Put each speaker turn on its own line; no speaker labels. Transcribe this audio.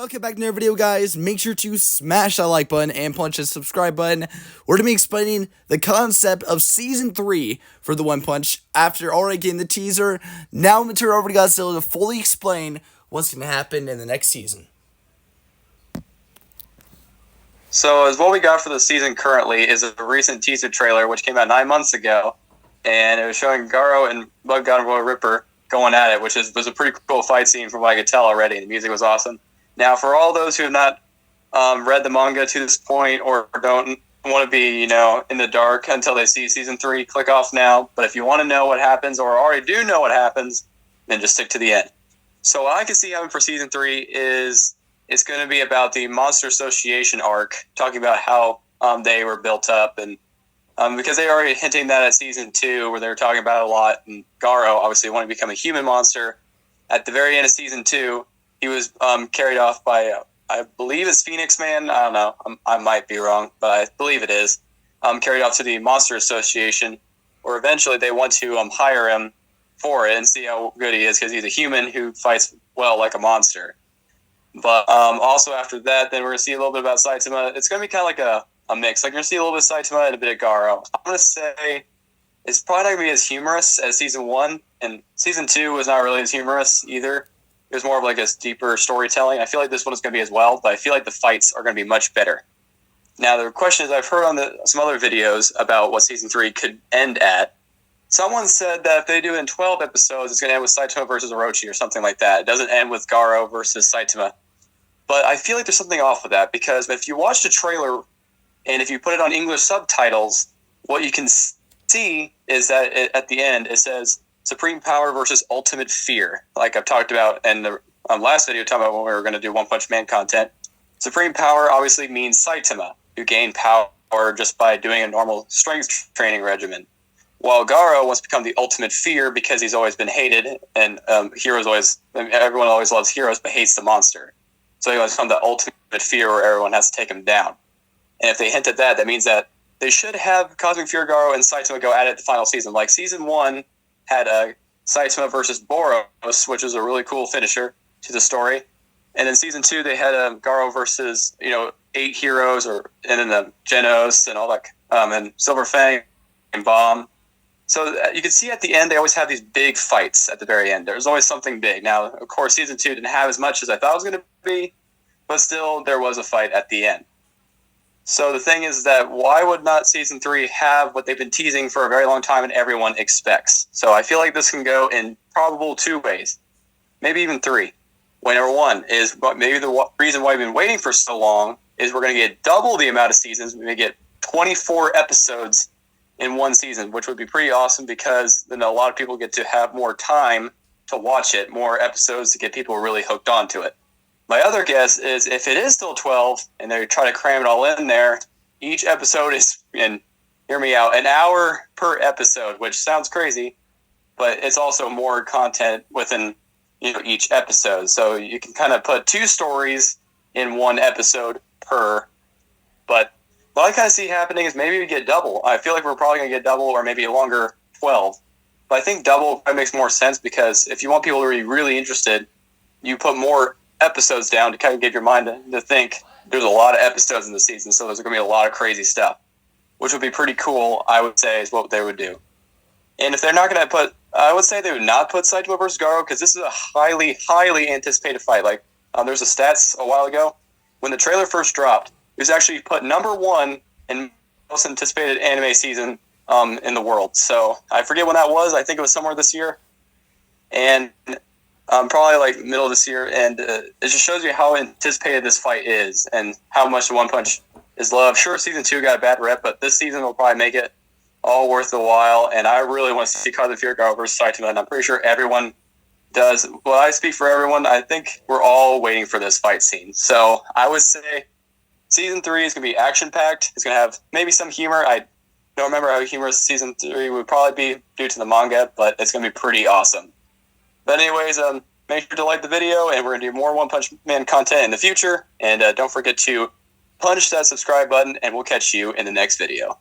Welcome back to another video, guys. Make sure to smash that like button and punch the subscribe button. We're going to be explaining the concept of Season 3 for the One Punch after already getting the teaser. Now I'm going to turn it over to Godzilla to fully explain what's going to happen in the next season.
So as what we got for the season currently is a recent teaser trailer which came out 9 months ago, and it was showing Garo and Bug God and Roy Ripper going at it, which was a pretty cool fight scene from what I could tell already. The music was awesome. Now, for all those who have not read the manga to this point or don't want to be, in the dark until they see Season 3, click off now. But if you want to know what happens or already do know what happens, then just stick to the end. So what I can see happening for Season 3 is it's going to be about the Monster Association arc, talking about how they were built up. And because they were already hinting that at Season 2, where they were talking about it a lot, and Garo obviously wanted to become a human monster. At the very end of Season 2, he was carried off by, I believe it's Phoenix Man. I don't know. I might be wrong, but I believe it is. Carried off to the Monster Association, where eventually they want to hire him for it and see how good he is, because he's a human who fights well like a monster. But also after that, then we're going to see a little bit about Saitama. It's going to be kind of like a mix. Like, you're going to see a little bit of Saitama and a bit of Garo. I'm going to say it's probably not going to be as humorous as Season 1, and Season 2 was not really as humorous either. It was more of like a deeper storytelling. I feel like this one is going to be as well, but I feel like the fights are going to be much better. Now, the question is, I've heard on some other videos about what Season 3 could end at. Someone said that if they do it in 12 episodes, it's going to end with Saitama versus Orochi or something like that. It doesn't end with Garo versus Saitama. But I feel like there's something off with that, because if you watch the trailer and if you put it on English subtitles, what you can see is that at the end it says Supreme Power versus Ultimate Fear. Like I've talked about in the last video, talking about when we were going to do One Punch Man content. Supreme Power obviously means Saitama, who gained power just by doing a normal strength training regimen. While Garo wants to become the Ultimate Fear because he's always been hated, and everyone always loves heroes but hates the monster. So he wants to become the Ultimate Fear where everyone has to take him down. And if they hint at that, that means that they should have Cosmic Fear Garo and Saitama go at it the final season. Like Season 1 had Saitama versus Boros, which was a really cool finisher to the story. And then Season 2, they had Garo versus 8 heroes, and then Genos and all that, and Silver Fang and Bomb. So you can see at the end, they always have these big fights at the very end. There's always something big. Now, of course, Season 2 didn't have as much as I thought it was going to be, but still, there was a fight at the end. So the thing is that why would not Season 3 have what they've been teasing for a very long time and everyone expects? So I feel like this can go in probable 2 ways, maybe even 3. Way number 1 is maybe the reason why we've been waiting for so long is we're going to get double the amount of seasons. We're going to get 24 episodes in one season, which would be pretty awesome, because then a lot of people get to have more time to watch it, more episodes to get people really hooked onto it. My other guess is if it is still 12 and they try to cram it all in there, each episode is, and hear me out, an hour per episode, which sounds crazy, but it's also more content within each episode. So you can kind of put 2 stories in one episode per. But what I kind of see happening is maybe we get double. I feel like we're probably going to get double or maybe a longer 12. But I think double probably makes more sense, because if you want people to be really interested, you put more episodes down to kind of get your mind to think there's a lot of episodes in the season, so there's going to be a lot of crazy stuff, which would be pretty cool, I would say, is what they would do. And if they're not going to put, I would say they would not put Saitama versus Garo, because this is a highly, highly anticipated fight. Like, there's a stats a while ago, when the trailer first dropped, it was actually put number 1 in most anticipated anime season in the world. So I forget when that was. I think it was somewhere this year. And probably like middle of this year, and it just shows you how anticipated this fight is and how much the One Punch is loved. Sure, Season 2 got a bad rep, but this season will probably make it all worth the while, and I really want to see Cosmic Fear Garo versus Saitama, and I'm pretty sure everyone does. Well, I speak for everyone. I think we're all waiting for this fight scene. So I would say Season 3 is going to be action-packed. It's going to have maybe some humor. I don't remember how humorous Season 3 would probably be due to the manga, but it's going to be pretty awesome. But anyways, make sure to like the video, and we're going to do more One Punch Man content in the future. And don't forget to punch that subscribe button, and we'll catch you in the next video.